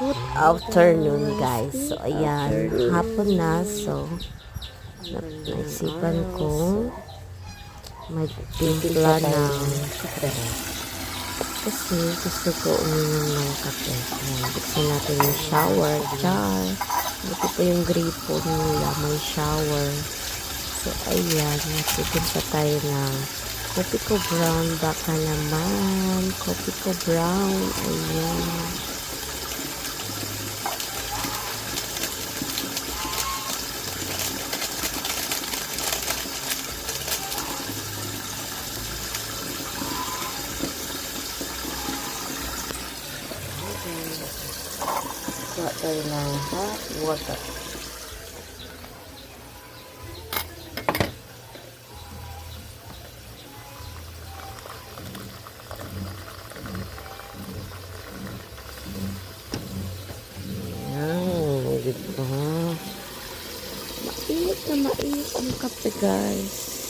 Good afternoon, guys. So, ayan, hapon na. So, naisipan kong magtimpla ng kasi gusto ko uminom ng kape. Ayan, buksan natin yung shower jar. Ito po yung gripo nila, may shower. So, ayan, nagtitimpa tayo ng kopi ko brown. Baka naman, kopi ko brown. Ayan. Gawa tayo ng hot water. Ayan, diba? Mainit na mainit ang kape, guys.